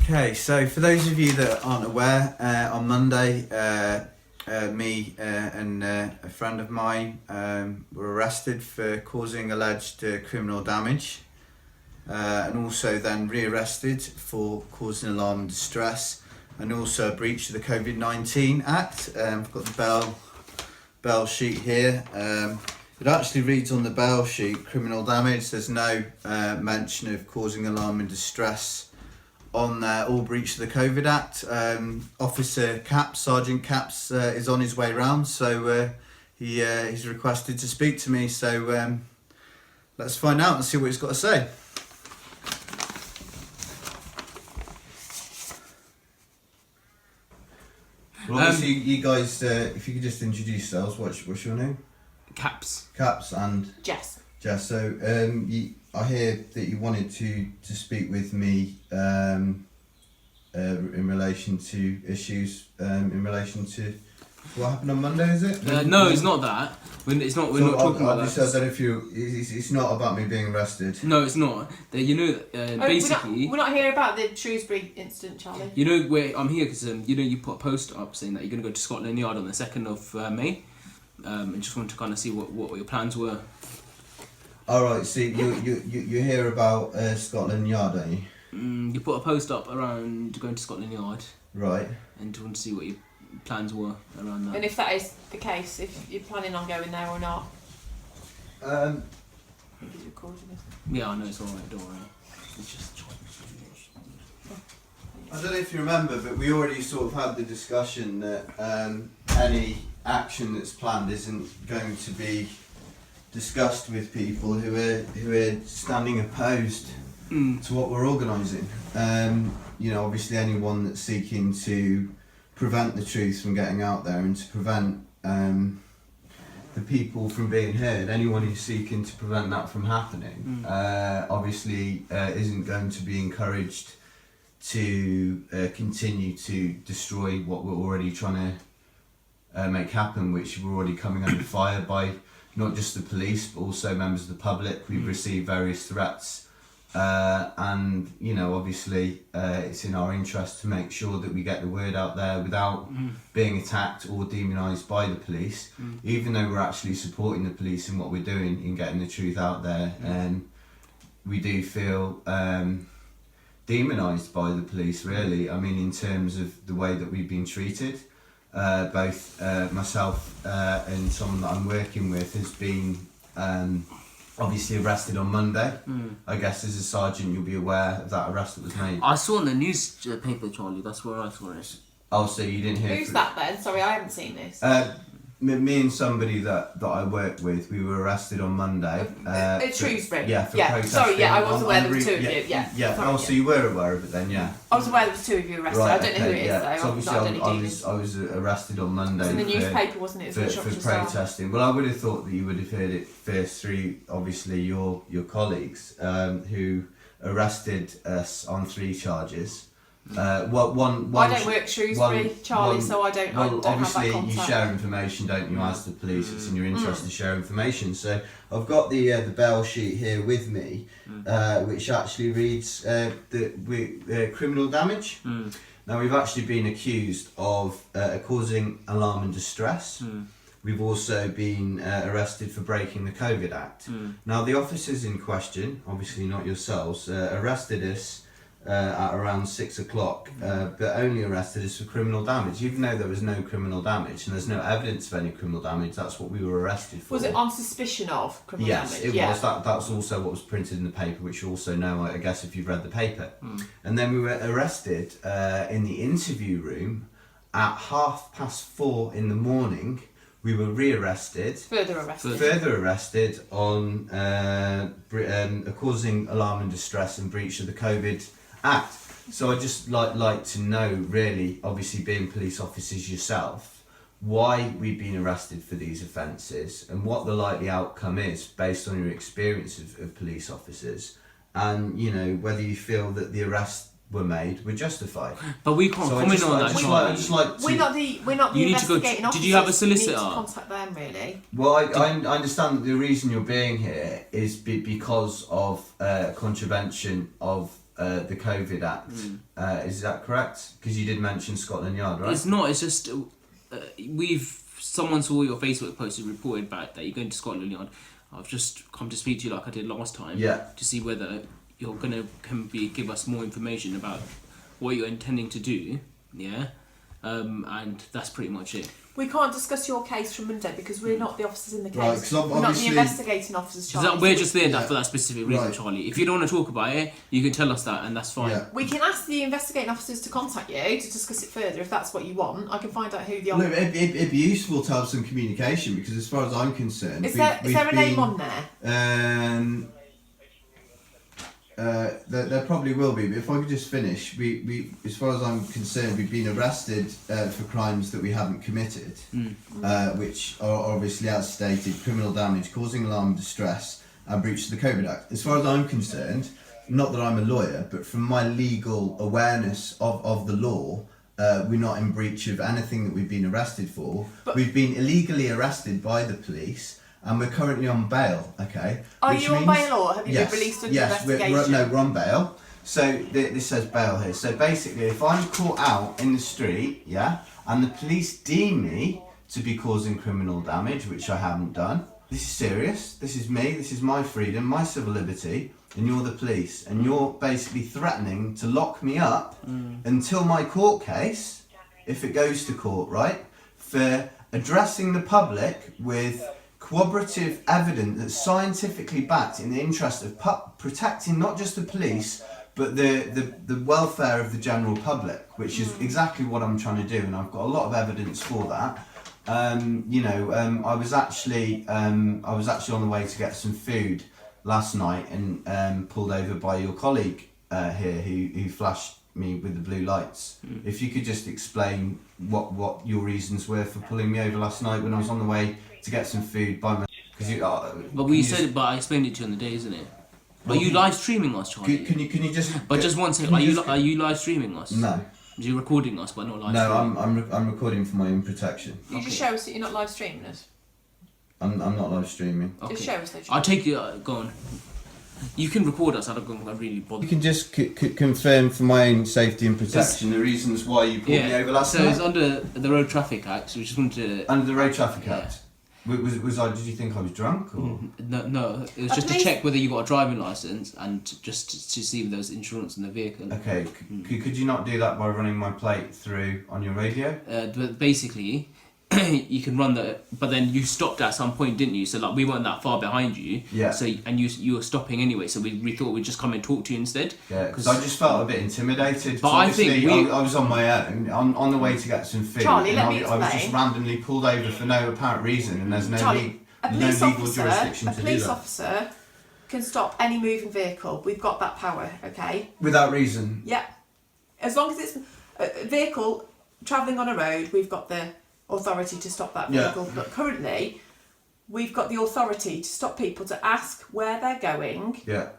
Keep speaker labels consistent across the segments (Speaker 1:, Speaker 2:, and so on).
Speaker 1: Okay, so for those of you that aren't aware, on Monday, me and a friend of mine were arrested for causing alleged criminal damage, and also then re-arrested for causing alarm and distress, and also a breach of the COVID-19 Act. I've got the bail sheet here. It actually reads on the bail sheet, criminal damage. There's no mention of causing alarm and distress on there, or breach of the COVID Act. Officer Capps, Sergeant Capps, is on his way round, so he's requested to speak to me. So let's find out and see what he's got to say. Well, obviously, you guys, if you could just introduce yourselves. What's your name?
Speaker 2: Capps.
Speaker 1: Capps and
Speaker 3: Jess.
Speaker 1: So I hear that you wanted to speak with me in relation to issues in relation to what happened on Monday, is it?
Speaker 2: No, it's not that. We're not talking about that.
Speaker 1: I don't know if it's not about me being arrested.
Speaker 2: No, it's not. Basically,
Speaker 3: we're not here about the Shrewsbury incident, Charlie.
Speaker 2: You know where I'm here because you put a post up saying that you're going to go to Scotland Yard on the 2nd of May. And just wanted to kind of see what your plans were.
Speaker 1: All right. So you hear about Scotland Yard, don't you?
Speaker 2: You put a post up around going to Scotland Yard.
Speaker 1: Right.
Speaker 2: And just want to see what your plans were around that.
Speaker 3: And if that is the case, if you're planning on going there or not.
Speaker 1: I
Speaker 3: think he's recording this.
Speaker 2: Yeah, I know, it's alright, don't worry. It's just...
Speaker 1: I don't know if you remember, but we already sort of had the discussion that any action that's planned isn't going to be discussed with people who are standing opposed to what we're organising. Obviously anyone that's seeking to prevent the truth from getting out there and to prevent the people from being heard, anyone who's seeking to prevent that from happening, obviously isn't going to be encouraged to continue to destroy what we're already trying to make happen, which we're already coming under fire by not just the police but also members of the public. We've received various threats, and obviously it's in our interest to make sure that we get the word out there without being attacked or demonised by the police, even though we're actually supporting the police in what we're doing in getting the truth out there. And we do feel demonised by the police, really. I mean, in terms of the way that we've been treated. Both myself and someone that I'm working with has been obviously arrested on Monday. I guess as a sergeant you'll be aware of that arrest that was made.
Speaker 2: I saw in the newspaper, Charlie, that's where I saw it.
Speaker 1: Oh, so you didn't hear...
Speaker 3: Who's that then? Sorry, I haven't seen this.
Speaker 1: Me and somebody that I work with, we were arrested on Monday.
Speaker 3: At Shrewsbury?
Speaker 1: Yeah, for protesting.
Speaker 3: Sorry, I was aware there were two of you.
Speaker 1: Yeah.
Speaker 3: Sorry,
Speaker 1: so you were aware of it then, yeah.
Speaker 3: I was aware there was two of you arrested.
Speaker 1: Right,
Speaker 3: I don't know who it is though.
Speaker 1: So obviously I was arrested on Monday.
Speaker 3: It was in the newspaper, wasn't it? It was
Speaker 1: for protesting. Well, I would have thought that you would have heard it first through obviously your colleagues who arrested us on 3 charges. I don't
Speaker 3: work Shrewsbury, Charlie, so I don't have that
Speaker 1: obviously
Speaker 3: contact.
Speaker 1: you share information, don't you, as the police? It's in your interest to share information. So I've got the bail sheet here with me, which actually reads criminal damage. Now we've actually been accused of causing alarm and distress. We've also been arrested for breaking the COVID Act. Now the officers in question, obviously not yourselves, arrested us at around 6 o'clock, but only arrested us for criminal damage, even though there was no criminal damage and there's no evidence of any criminal damage. That's what we were arrested for.
Speaker 3: Was it on suspicion of criminal damage?
Speaker 1: Yes, it was. That's also what was printed in the paper, which you also know, I guess, if you've read the paper. And then we were arrested in the interview room at 4:30 in the morning. We were re-arrested. Further arrested on causing alarm and distress and breach of the COVID Act. So I'd just like to know, really, obviously being police officers yourself, why we've been arrested for these offences and what the likely outcome is based on your experience of police officers, and whether you feel that the arrest were made were justified.
Speaker 2: But we can't comment on that.
Speaker 3: We're not the investigating officers.
Speaker 2: Did you have a solicitor?
Speaker 3: You need to contact them, really.
Speaker 1: Well, I understand that the reason you're being here is because of contravention of the COVID Act. Is that correct? Because you did mention Scotland Yard, right?
Speaker 2: It's not. It's just someone saw your Facebook post and reported back that you're going to Scotland Yard. I've just come to speak to you like I did last time.
Speaker 1: Yeah.
Speaker 2: To see whether you're gonna give us more information about what you're intending to do. Yeah. And that's pretty much it.
Speaker 3: We can't discuss your case from Monday because we're not the officers in the case.
Speaker 1: Right, 'cause
Speaker 3: we're not the investigating officers, Charlie.
Speaker 2: We're just there for that specific reason, Charlie. If you don't want to talk about it, you can tell us that, and that's fine.
Speaker 1: Yeah.
Speaker 3: We can ask the investigating officers to contact you to discuss it further if that's what you want. I can find out who the...
Speaker 1: Look, it'd be useful to have some communication because as far as I'm concerned...
Speaker 3: Is there a name on there?
Speaker 1: There probably will be, but if I could just finish, we as far as I'm concerned, we've been arrested for crimes that we haven't committed, which are obviously, as stated, criminal damage, causing alarm and distress, and breach of the COVID Act. As far as I'm concerned, not that I'm a lawyer, but from my legal awareness of the law, we're not in breach of anything that we've been arrested for. But we've been illegally arrested by the police. And we're currently on bail, okay?
Speaker 3: Are you on bail or have you been released under investigation?
Speaker 1: We're on bail. So this says bail here. So basically, if I'm caught out in the street, and the police deem me to be causing criminal damage, which I haven't done, this is serious. This is me. This is my freedom, my civil liberty, and you're the police. And you're basically threatening to lock me up until my court case, if it goes to court, right? For addressing the public with corroborative evidence that's scientifically backed in the interest of protecting not just the police but the welfare of the general public, which is exactly what I'm trying to do, and I've got a lot of evidence for that. I was actually on the way to get some food last night and pulled over by your colleague here who flashed me with the blue lights. If you could just explain what your reasons were for pulling me over last night when I was on the way to get some food by my...
Speaker 2: But I explained it to you on the day, isn't it? Are you live streaming us, Charlie?
Speaker 1: Can you just...
Speaker 2: But just one second, are you live streaming us?
Speaker 1: No.
Speaker 2: You're recording us, but not live
Speaker 1: streaming?
Speaker 2: No,
Speaker 1: I'm recording for my own protection.
Speaker 3: You just show us that you're not live streaming us.
Speaker 1: I'm not live streaming.
Speaker 3: Okay. Just show us that.
Speaker 2: I'll take you... go on. You can record us, I don't really bother.
Speaker 1: You can just confirm for my own safety and protection the reasons why you pulled me over last night?
Speaker 2: So it's under the Road Traffic Act, so we just wanted to...
Speaker 1: Under the Road Traffic Act? Was I? Did you think I was drunk or?
Speaker 2: No. It was just to check whether you got a driving license and just to see if there was insurance in the vehicle.
Speaker 1: Okay. Could you not do that by running my plate through on your radio?
Speaker 2: But basically, you can run but then you stopped at some point, didn't you? So like we weren't that far behind you.
Speaker 1: Yeah.
Speaker 2: So and you were stopping anyway. So we thought we'd just come and talk to you instead.
Speaker 1: Yeah. Because I just felt a bit intimidated.
Speaker 2: But I think
Speaker 1: I was on my own on the way to get some food.
Speaker 3: Charlie, let me explain.
Speaker 1: I was just randomly pulled over for no apparent reason, and there's no legal jurisdiction to do that.
Speaker 3: A police officer can stop any moving vehicle. We've got that power. Okay.
Speaker 1: Without reason.
Speaker 3: Yeah. As long as it's a vehicle travelling on a road, we've got the authority to stop that vehicle. But currently, we've got the authority to stop people to ask where they're going.
Speaker 1: Yeah.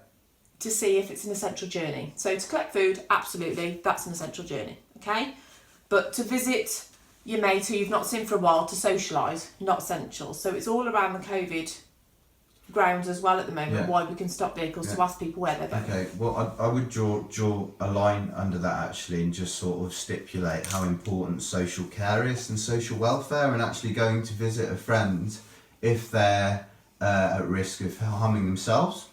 Speaker 3: To see if it's an essential journey. So to collect food, absolutely, that's an essential journey. Okay. But to visit your mate who you've not seen for a while, to socialise, not essential. So it's all around the COVID grounds as well at the moment, why we can stop vehicles to ask people where they're going.
Speaker 1: Okay, well I would draw a line under that actually and just sort of stipulate how important social care is and social welfare, and actually going to visit a friend if they're at risk of harming themselves,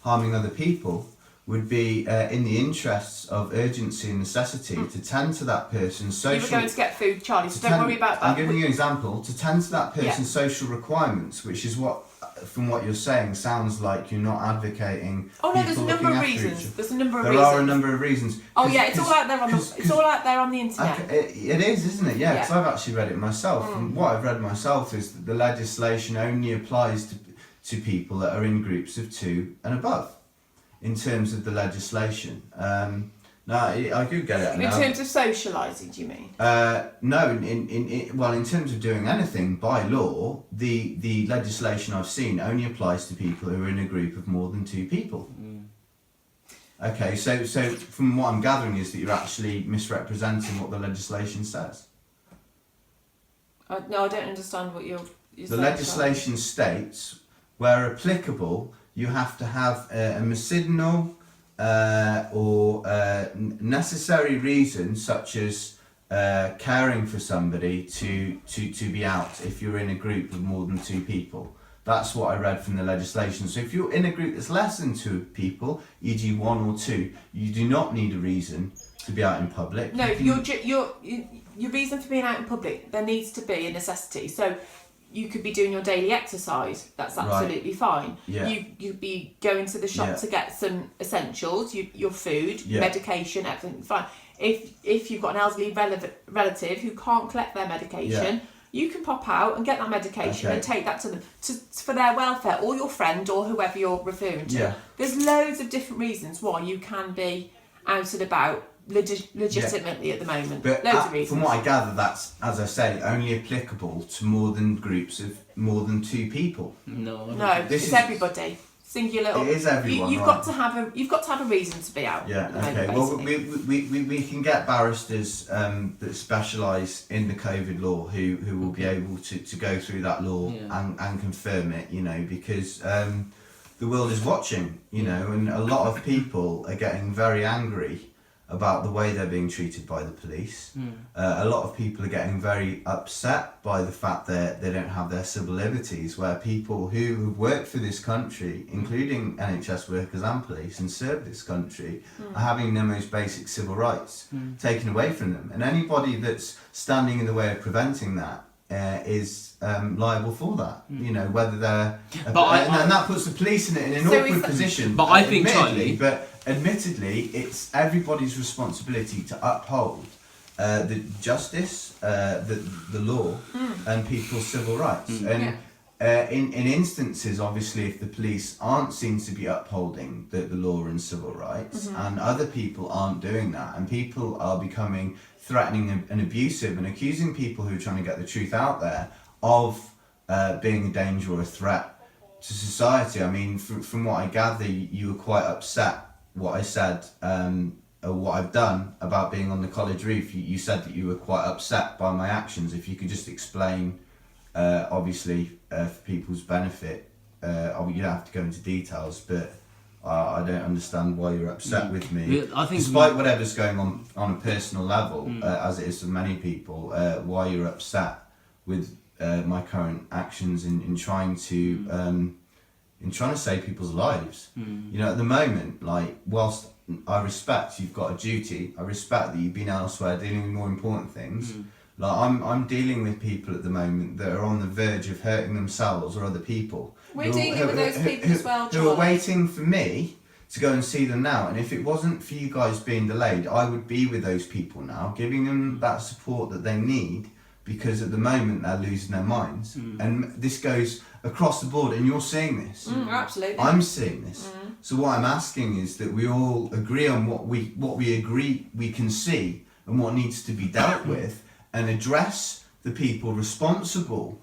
Speaker 1: harming other people, would be in the interests of urgency and necessity to tend to that person's social...
Speaker 3: You were going to get food, Charlie, so don't worry about that.
Speaker 1: I'm giving you an example. To tend to that person's social requirements, which is what, from what you're saying, sounds like you're not advocating...
Speaker 3: Oh no, there's a number of reasons. There's a number of reasons.
Speaker 1: There are a number of reasons.
Speaker 3: Oh yeah, it's all out there on it's all out there on the internet.
Speaker 1: It is, isn't it? Yeah, because I've actually read it myself. And what I've read myself is that the legislation only applies to people that are in groups of 2 and above. In terms of the legislation, I could get it.
Speaker 3: In terms of socialising, do you mean?
Speaker 1: No, in terms of doing anything by law, the legislation I've seen only applies to people who are in a group of more than 2 people. Okay, so from what I'm gathering is that you're actually misrepresenting what the legislation says.
Speaker 3: No, I don't understand what you're saying.
Speaker 1: The legislation states, where applicable, you have to have a medicinal or necessary reason, such as caring for somebody to be out if you're in a group of more than 2 people. That's what I read from the legislation. So if you're in a group that's less than 2 people, e.g. 1 or 2, you do not need a reason to be out in public.
Speaker 3: No, your reason for being out in public, there needs to be a necessity. So you could be doing your daily exercise. That's absolutely fine.
Speaker 1: Yeah.
Speaker 3: You'd be going to the shop to get some essentials, your food, medication, everything fine. If you've got an elderly relative who can't collect their medication, you can pop out and get that medication and take that to them for their welfare, or your friend or whoever you're referring to.
Speaker 1: Yeah.
Speaker 3: There's loads of different reasons why you can be out and about legitimately at the moment.
Speaker 1: But
Speaker 3: loads of reasons.
Speaker 1: from what I gather, that's, as I say, only applicable to more than groups of more than 2 people.
Speaker 2: No,
Speaker 3: It's everybody. Singular.
Speaker 1: It is everyone.
Speaker 3: You've got to have a reason to be out.
Speaker 1: Yeah.
Speaker 3: At the moment,
Speaker 1: Okay. Well,
Speaker 3: basically.
Speaker 1: we can get barristers that specialise in the COVID law who will be able to go through that law and confirm it. You know, because the world is watching. You know, and a lot of people are getting very angry about the way they're being treated by the police. A lot of people are getting very upset by the fact that they don't have their civil liberties, where people who have worked for this country, including NHS workers and police, and served this country, are having their most basic civil rights taken away from them. And anybody that's standing in the way of preventing that is liable for that. You know, whether they're... and that puts the police in an awkward position.
Speaker 2: But I think, Charlie...
Speaker 1: Admittedly, it's everybody's responsibility to uphold the justice, the law, and people's civil rights. And in instances, obviously, if the police aren't seen to be upholding the law and civil rights, and other people aren't doing that, and people are becoming threatening and abusive and accusing people who are trying to get the truth out there of being a danger or a threat to society. I mean, from what I gather, you were quite upset what I said, or what I've done about being on the college roof. You said that you were quite upset by my actions. If you could just explain, obviously, for people's benefit, you don't have to go into details, but I don't understand why you're upset with me. I think despite whatever's going on a personal level, as it is for many people, why you're upset with my current actions in trying to save people's lives. You know, at the moment, like, whilst I respect you've got a duty, I respect that you've been elsewhere dealing with more important things. Like, I'm dealing with people at the moment that are on the verge of hurting themselves or other people.
Speaker 3: We're dealing with those people as well, Charlie.
Speaker 1: Who are waiting for me to go and see them now. And if it wasn't for you guys being delayed, I would be with those people now, giving them that support that they need, because at the moment they're losing their minds. And this goes across the board, and you're seeing this.
Speaker 3: Absolutely.
Speaker 1: I'm seeing this. So what I'm asking is that we all agree on what we agree we can see and what needs to be dealt with, and address the people responsible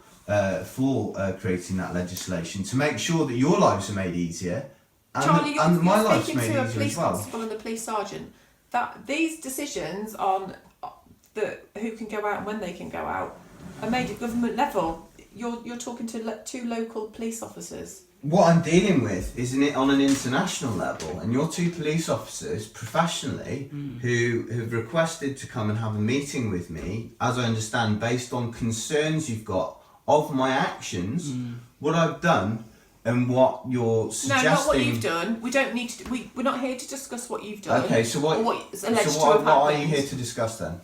Speaker 1: for creating that legislation to make sure that your lives are made easier, and,
Speaker 3: Charlie,
Speaker 1: and my
Speaker 3: you're
Speaker 1: life's
Speaker 3: speaking
Speaker 1: made
Speaker 3: to a
Speaker 1: easier
Speaker 3: police
Speaker 1: as well.
Speaker 3: constable and a police sergeant. That these decisions on who can go out and when they can go out are made at government level. You're talking to 2 local police officers.
Speaker 1: What I'm dealing with is on an international level, and your 2 police officers professionally who have requested to come and have a meeting with me, as I understand, based on concerns you've got of my actions, what I've done, and what you're suggesting.
Speaker 3: No, not what you've done. We don't need to. We're not here to discuss what you've done.
Speaker 1: Okay, so what are you here to discuss then?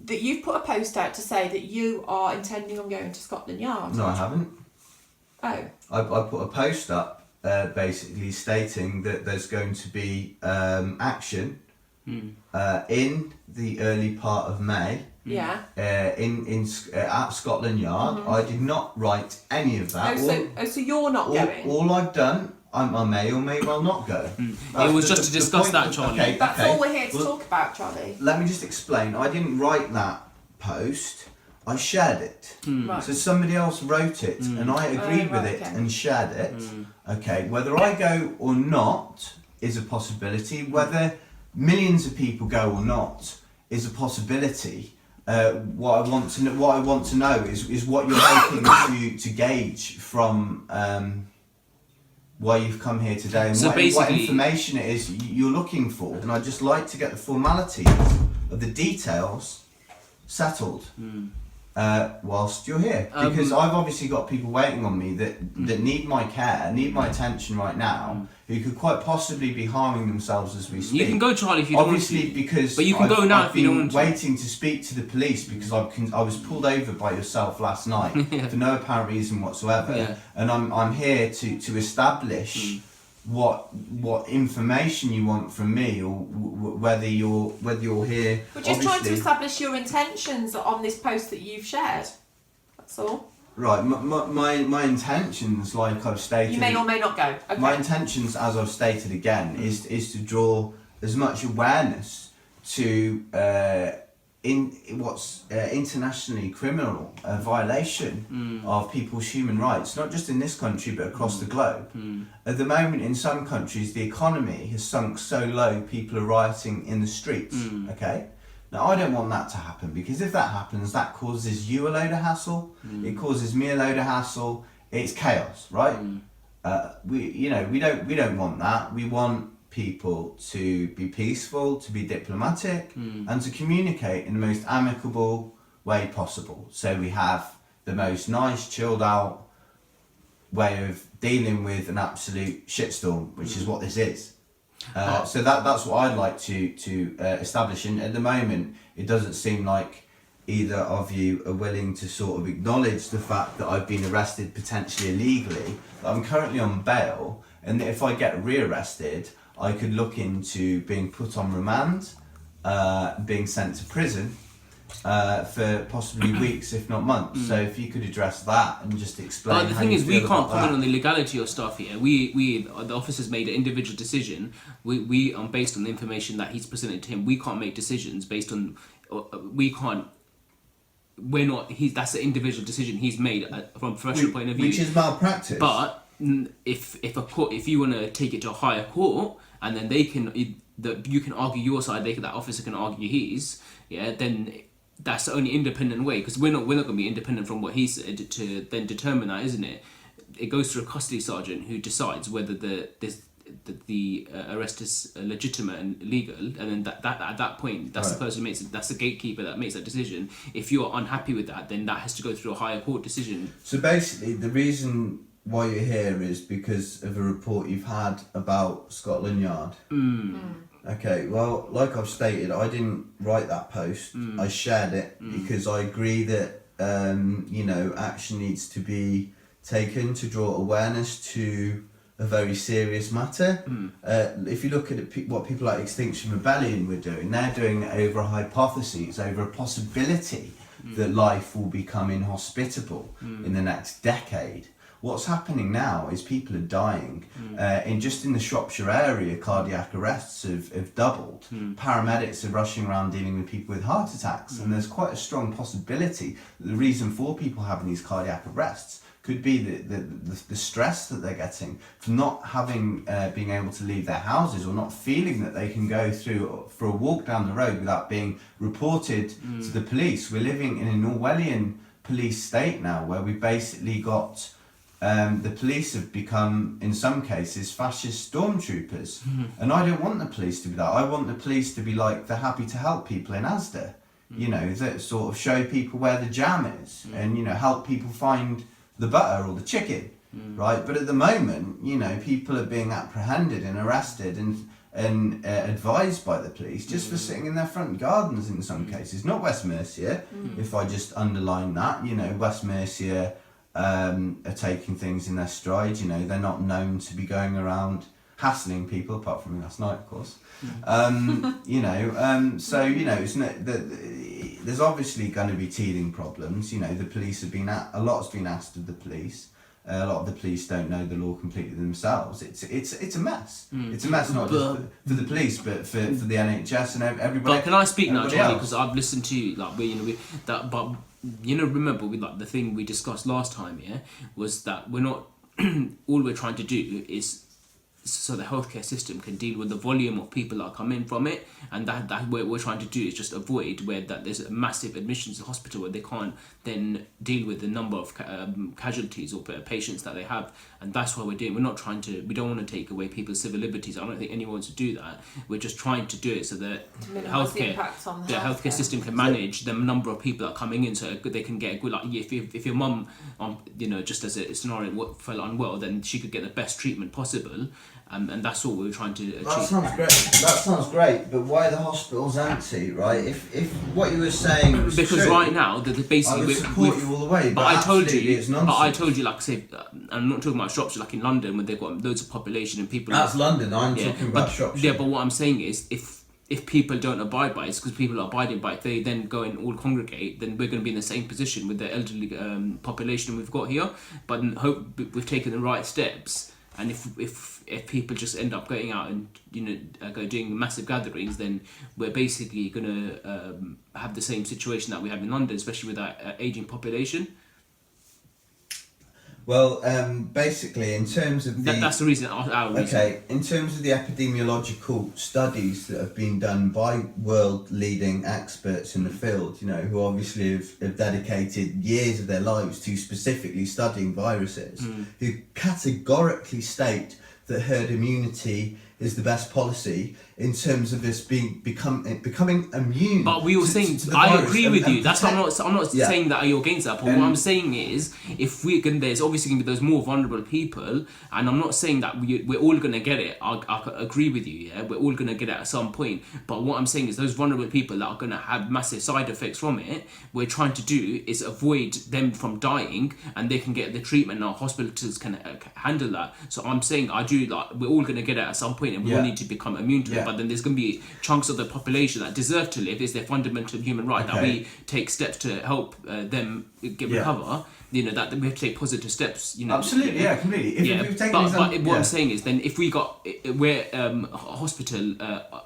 Speaker 3: That you've put a post out to say that you are intending on going to Scotland Yard.
Speaker 1: No, I haven't.
Speaker 3: Oh.
Speaker 1: I put a post up basically stating that there's going to be action in the early part of May.
Speaker 3: Yeah.
Speaker 1: At Scotland Yard. I did not write any of that.
Speaker 3: So you're not going?
Speaker 1: All I've done, I may or may well not go.
Speaker 2: It was just to discuss that, Charlie.
Speaker 3: That's all we're here to talk about, Charlie.
Speaker 1: Let me just explain. I didn't write that post. I shared it.
Speaker 3: Right.
Speaker 1: So somebody else wrote it, and I agreed with it and shared it. Okay, whether I go or not is a possibility. Whether millions of people go or not is a possibility. What I want to know is what you're hoping to gauge from why you've come here today and
Speaker 2: So
Speaker 1: what
Speaker 2: basically-
Speaker 1: information it is you're looking for. And I'd just like to get the formalities of the details settled whilst you're here. Because I've obviously got people waiting on me that need my care, need my attention right now, who could quite possibly be harming themselves as we speak.
Speaker 2: You can go, Charlie, if you don't want to.
Speaker 1: Obviously, because
Speaker 2: But you can go now if you don't want to.
Speaker 1: I've been waiting to speak to the police because I was pulled over by yourself last night for no apparent reason whatsoever,
Speaker 2: Yeah.
Speaker 1: and I'm here to establish what information you want from me, or whether you're here.
Speaker 3: We're just trying to
Speaker 1: obviously-
Speaker 3: establish your intentions on this post that you've shared. That's all.
Speaker 1: Right, my intentions, like I've stated.
Speaker 3: You may or may not go. Okay.
Speaker 1: My intentions, as I've stated again, is to draw as much awareness to what's internationally criminal violation of people's human rights, not just in this country but across the globe. At the moment, in some countries, the economy has sunk so low, people are rioting in the streets. Okay. Now, I don't want that to happen, because if that happens, that causes you a load of hassle. It causes me a load of hassle. It's chaos, right? We don't want that. We want people to be peaceful, to be diplomatic, and to communicate in the most amicable way possible. So we have the most nice, chilled out way of dealing with an absolute shitstorm, which is what this is. So that's what I'd like to establish. And at the moment, it doesn't seem like either of you are willing to sort of acknowledge the fact that I've been arrested potentially illegally, that I'm currently on bail, and that if I get rearrested, I could look into being put on remand, being sent to prison for possibly weeks, if not months. So if you could address that and just explain.
Speaker 2: But the
Speaker 1: how
Speaker 2: thing
Speaker 1: you
Speaker 2: is, we
Speaker 1: feel
Speaker 2: can't
Speaker 1: about
Speaker 2: comment
Speaker 1: that.
Speaker 2: on the legality of stuff here. We the officers made an individual decision. We based on the information that he's presented to him. We can't make decisions based on. We can't. We're not. That's an individual decision he's made from a professional point of view.
Speaker 1: Which is malpractice.
Speaker 2: But if you want to take it to a higher court, and then they can, you can argue your side, that officer can argue his, then that's the only independent way, because we're not going to be independent from what he said to then determine that, isn't it? It goes through a custody sergeant who decides whether the arrest is legitimate and legal, and then that at that point, that's the person who makes it. That's the gatekeeper that makes that decision. If you're unhappy with that, then that has to go through a higher court decision.
Speaker 1: So basically, the reason why you're here is because of a report you've had about Scotland Yard. Okay, well, like I've stated, I didn't write that post. I shared it because I agree that action needs to be taken to draw awareness to a very serious matter. If you look at what people like Extinction Rebellion were doing, they're doing it over hypotheses, over a possibility that life will become inhospitable in the next decade. What's happening now is people are dying. In the Shropshire area, cardiac arrests have doubled. Paramedics are rushing around dealing with people with heart attacks, and there's quite a strong possibility that the reason for people having these cardiac arrests could be the stress that they're getting from not having being able to leave their houses, or not feeling that they can go through for a walk down the road without being reported to the police. We're living in an Orwellian police state now, where we basically got the police have become, in some cases, fascist stormtroopers. And I don't want the police to be that. I want the police to be like the happy to help people in Asda, that sort of show people where the jam is, and help people find the butter or the chicken, right? But at the moment, people are being apprehended and arrested and advised by the police just for sitting in their front gardens in some cases. Not West Mercia, if I just underline that. West Mercia are taking things in their stride. They're not known to be going around hassling people, apart from last night, of course. It's not, there's obviously going to be teething problems. The police have been a lot's been asked of the police. A lot of the police don't know the law completely themselves. It's a mess. It's a mess, not just for the police, but for the NHS and everybody.
Speaker 2: But can I speak now, Charlie?
Speaker 1: else.
Speaker 2: Because I've listened to but remember the thing we discussed last time, was that we're not all we're trying to do is so the healthcare system can deal with the volume of people that are coming from it, and that what we're trying to do is just avoid where that there's a massive admissions to hospital where they can't then deal with the number of casualties or patients that they have, and that's what we're doing. We don't want to take away people's civil liberties. I don't think anyone wants to do that. We're just trying to do it so that the healthcare system can manage the number of people that are coming in, so they can get a good, like if your mum, just as a scenario, fell unwell, then she could get the best treatment possible. And that's all we're trying to achieve.
Speaker 1: That sounds great, but why are the hospitals empty, right? If what you were saying was
Speaker 2: because
Speaker 1: true,
Speaker 2: right now, basically,
Speaker 1: I would support you all the way.
Speaker 2: But I told you,
Speaker 1: it's nonsense.
Speaker 2: like I say, I'm not talking about Shropshire, like in London, where they've got loads of population and people.
Speaker 1: That's London. I'm talking about Shropshire.
Speaker 2: Yeah, but what I'm saying is, if people don't abide by it, because people are abiding by it, if they then go and all congregate, then we're going to be in the same position with the elderly population we've got here. But hope we've taken the right steps. And if people just end up going out and go doing massive gatherings, then we're basically going to have the same situation that we have in London, especially with that aging population.
Speaker 1: Well, basically, in terms of
Speaker 2: that's the reason. Our reason.
Speaker 1: Okay, in terms of the epidemiological studies that have been done by world-leading experts in the field, who obviously have dedicated years of their lives to specifically studying viruses, who categorically state that herd immunity is the best policy in terms of this becoming immune.
Speaker 2: But we were saying, I agree with you. That's why I'm not saying that you're against that. But what I'm saying is, if there's obviously going to be those more vulnerable people, and I'm not saying that we're all going to get it. I agree with you. Yeah, we're all going to get it at some point. But what I'm saying is, those vulnerable people that are going to have massive side effects from it, we're trying to do is avoid them from dying, and they can get the treatment. Our hospitals can handle that. So I'm saying, we're all going to get it at some point, and we all need to become immune to it. But then there's going to be chunks of the population that deserve to live. It's their fundamental human right that we take steps to help them recover. That we have to take positive steps.
Speaker 1: Absolutely, completely.
Speaker 2: What I'm saying is, then if we're a hospital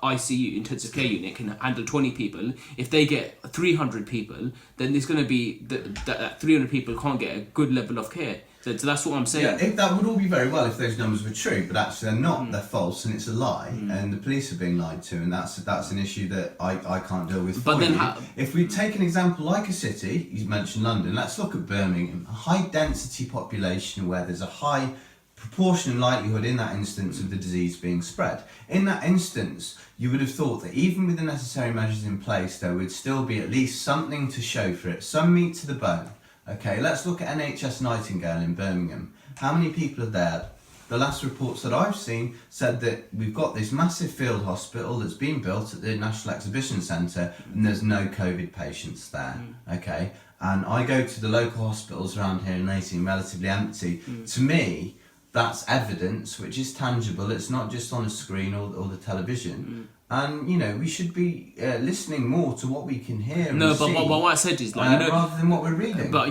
Speaker 2: ICU intensive care unit can handle 20 people. If they get 300 people, then there's going to be that 300 people can't get a good level of care. So that's what I'm saying.
Speaker 1: Yeah, that would all be very well if those numbers were true, but actually they're not. They're false, and it's a lie, and the police are being lied to, and that's an issue that I can't deal with. But then, if we take an example like a city, you mentioned London. Let's look at Birmingham, a high density population where there's a high proportion and likelihood in that instance of the disease being spread. In that instance, you would have thought that even with the necessary measures in place, there would still be at least something to show for it, some meat to the bone. Okay, let's look at NHS Nightingale in Birmingham. How many people are there? The last reports that I've seen said that we've got this massive field hospital that's been built at the National Exhibition Centre, and there's no COVID patients there. Okay, and I go to the local hospitals around here and they seem relatively empty. To me, that's evidence which is tangible. It's not just on a screen or the television. And we should be listening more to what we can hear.
Speaker 2: But what I said is
Speaker 1: rather than what we're reading.
Speaker 2: But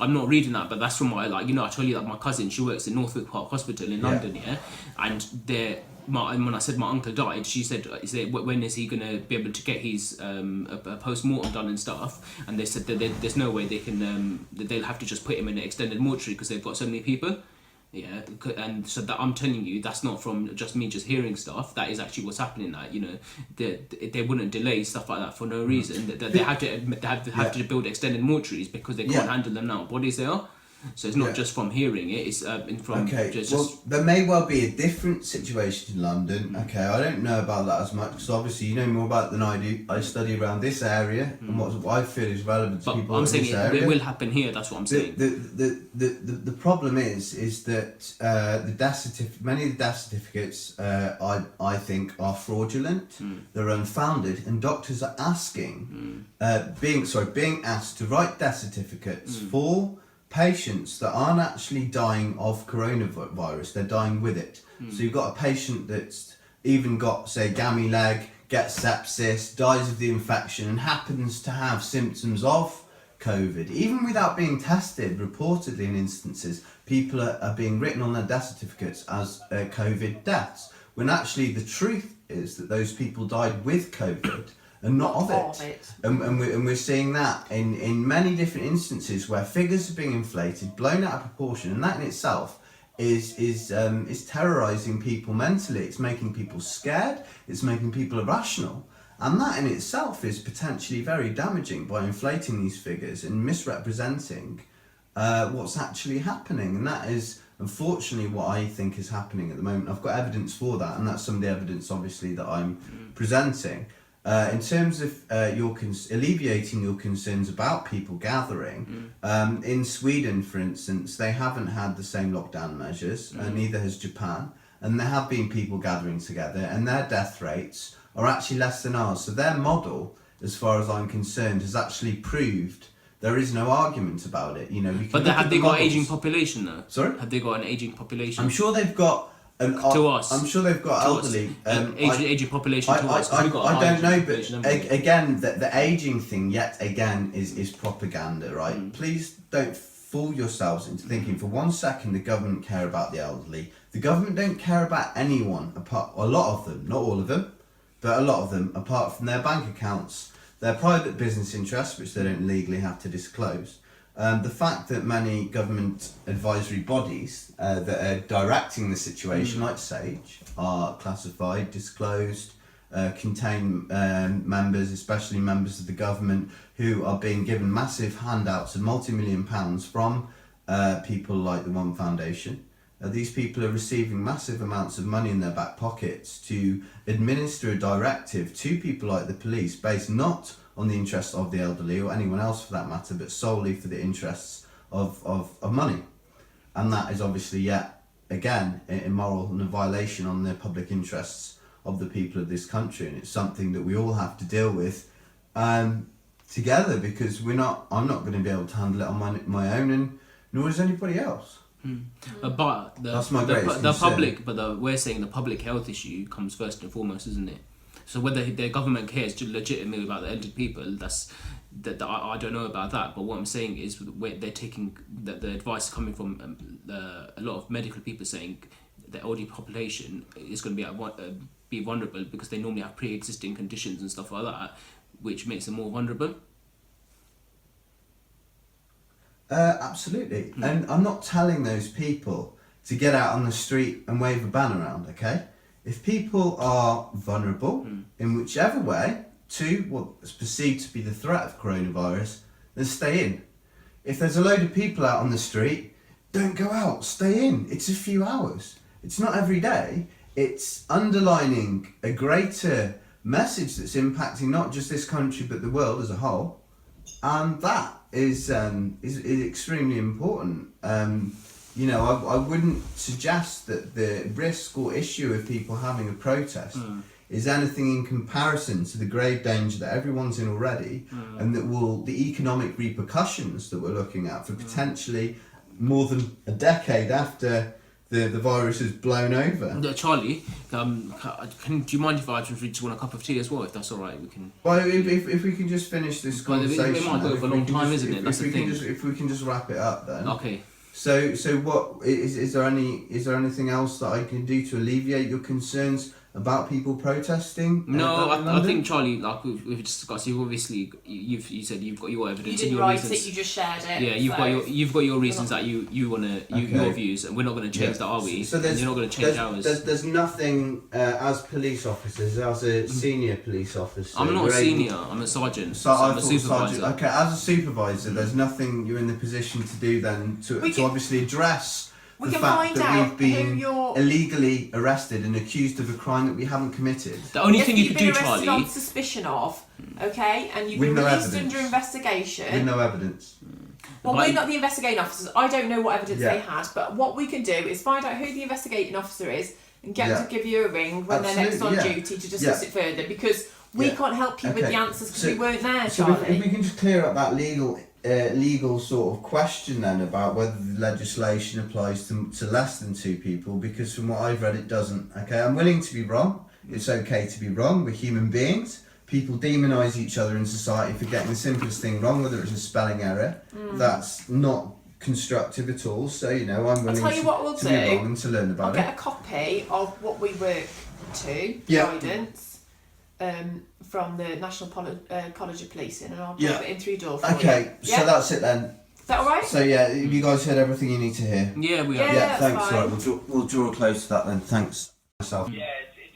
Speaker 2: I'm not reading that. But that's from my I tell you that my cousin, she works in Northwick Park Hospital in London, and when I said my uncle died, she said, when is he going to be able to get his a post-mortem done and stuff? And they said that there's no way they can. They'll have to just put him in an extended mortuary because they've got so many people. Yeah, and so that I'm telling you, that's not from just me just hearing stuff. That is actually what's happening. That they wouldn't delay stuff like that for no reason. They have to build extended mortuaries because they can't handle the amount of bodies there are. So it's not just from hearing it. It's from
Speaker 1: there may well be a different situation in London. Okay, I don't know about that as much because obviously you know more about it than I do. I study around this area and what I feel is relevant to people in this area.
Speaker 2: It will happen here. That's what I'm saying.
Speaker 1: The problem is that many of the death certificates I think are fraudulent. They're unfounded, and doctors are being asked to write death certificates for patients that aren't actually dying of coronavirus, they're dying with it. So you've got a patient that's even got, say, gammy leg, gets sepsis, dies of the infection, and happens to have symptoms of COVID. Even without being tested, reportedly in instances, people are being written on their death certificates as COVID deaths, when actually the truth is that those people died with COVID. And not of it. And we're seeing that in many different instances where figures are being inflated, blown out of proportion, and that in itself is terrorising people mentally. It's making people scared. It's making people irrational. And that in itself is potentially very damaging by inflating these figures and misrepresenting what's actually happening. And that is unfortunately what I think is happening at the moment. I've got evidence for that, and that's some of the evidence obviously that I'm presenting. In terms of alleviating your concerns about people gathering, in Sweden, for instance, they haven't had the same lockdown measures, neither has Japan, and there have been people gathering together, and their death rates are actually less than ours. So their model, as far as I'm concerned, has actually proved there is no argument about it. You know, we can
Speaker 2: But have they got aging population though?
Speaker 1: Sorry?
Speaker 2: Have they got an aging population?
Speaker 1: I'm sure they've got
Speaker 2: to us.
Speaker 1: I'm sure they've got elderly.
Speaker 2: Aging population to us.
Speaker 1: I don't know, but again, the aging thing yet again is propaganda, right? Please don't fool yourselves into thinking for 1 second the government care about the elderly. The government don't care about anyone apart, a lot of them, not all of them, but a lot of them, apart from their bank accounts, their private business interests, which they don't legally have to disclose. The fact that many government advisory bodies that are directing the situation, like SAGE, are classified, disclosed, contain members, especially members of the government, who are being given massive handouts of multi-million pounds from people like the One Foundation. These people are receiving massive amounts of money in their back pockets to administer a directive to people like the police based not on the interests of the elderly or anyone else for that matter, but solely for the interests of money. And that is obviously yet again immoral and a violation on the public interests of the people of this country, and it's something that we all have to deal with together, because I'm not going to be able to handle it on my own, and nor is anybody else.
Speaker 2: But
Speaker 1: that's my greatest concern.
Speaker 2: We're saying the public health issue comes first and foremost, isn't it? So whether the government cares legitimately about the elderly people, I don't know about that. But what I'm saying is they're taking the advice coming from a lot of medical people saying the elderly population is going to be vulnerable because they normally have pre-existing conditions and stuff like that, which makes them more vulnerable.
Speaker 1: Absolutely. And I'm not telling those people to get out on the street and wave a banner around, okay? If people are vulnerable in whichever way to what's perceived to be the threat of coronavirus, then stay in. If there's a load of people out on the street, don't go out, stay in. It's a few hours. It's not every day. It's underlining a greater message that's impacting not just this country but the world as a whole. And that is extremely important. I wouldn't suggest that the risk or issue of people having a protest is anything in comparison to the grave danger that everyone's in already, and that the economic repercussions that we're looking at for potentially more than a decade after the virus has blown over.
Speaker 2: Charlie, do you mind if I just want a cup of tea as well, if that's all right? We can.
Speaker 1: Well, if we can just finish this conversation.
Speaker 2: It might go for a long time, isn't it? That's the thing.
Speaker 1: If we can just wrap it up then.
Speaker 2: Okay.
Speaker 1: So what is there anything else that I can do to alleviate your concerns about people protesting?
Speaker 2: No, I think, Charlie, like we've discussed, you obviously you said you've got your evidence.
Speaker 3: You didn't
Speaker 2: and your
Speaker 3: write
Speaker 2: reasons.
Speaker 3: it, you just shared it.
Speaker 2: Yeah, you've got your reasons that you wanna your views, and we're not going to change that, are we?
Speaker 1: So
Speaker 2: and you're not going to change ours.
Speaker 1: There's nothing as police officers, as a senior police officer.
Speaker 2: I'm not a senior. I'm a sergeant. So I'm a supervisor.
Speaker 1: Sergeant. Okay, as a supervisor, there's nothing you're in the position to do then to obviously address. The fact that we've been illegally arrested and accused of a crime that we haven't committed.
Speaker 2: The only thing you could do,
Speaker 3: Charlie,
Speaker 2: Charlie.
Speaker 3: you've been arrested on suspicion of, okay, and you've
Speaker 1: With
Speaker 3: been
Speaker 1: no
Speaker 3: released
Speaker 1: evidence.
Speaker 3: under investigation.
Speaker 1: With no evidence.
Speaker 3: Well, we're not the investigating officers. I don't know what evidence they had, but what we can do is find out who the investigating officer is and get them to give you a ring when they're next on duty to discuss it further, because we can't help you with the answers because we weren't there, Charlie.
Speaker 1: So if we can just clear up that legal sort of question then about whether the legislation applies to less than two people, because from what I've read it doesn't. Okay, I'm willing to be wrong. It's okay to be wrong. We're human beings. People demonise each other in society for getting the simplest thing wrong, whether it's a spelling error. That's not constructive at all. So I'm willing to be wrong and to learn about it.
Speaker 3: I'll get a copy of what we work to, guidance. From the National College of Policing, and I'll drop it in through your door for you.
Speaker 1: So that's it then.
Speaker 3: that all right?
Speaker 1: So yeah, have you guys heard everything you need to hear?
Speaker 2: Yeah, we are.
Speaker 3: Yeah,
Speaker 1: Yeah,
Speaker 3: that's
Speaker 1: thanks.
Speaker 3: fine.
Speaker 1: Right, we'll draw a close to that then. Thanks. Myself.
Speaker 4: Yeah,